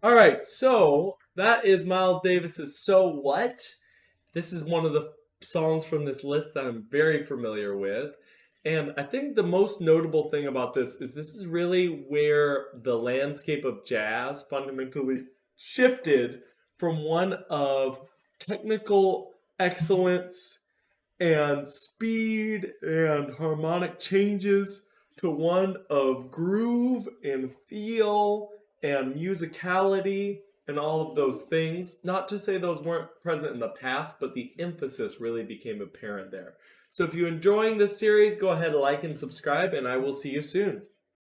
All right, so that is Miles Davis's "So What." This is one of the songs from this list that I'm very familiar with. And I think the most notable thing about this is really where the landscape of jazz fundamentally shifted from one of technical excellence and speed and harmonic changes to one of groove and feel and musicality and all of those things. Not to say those weren't present in the past, but the emphasis really became apparent there. So if you're enjoying this series, go ahead, like and subscribe, and I will see you soon.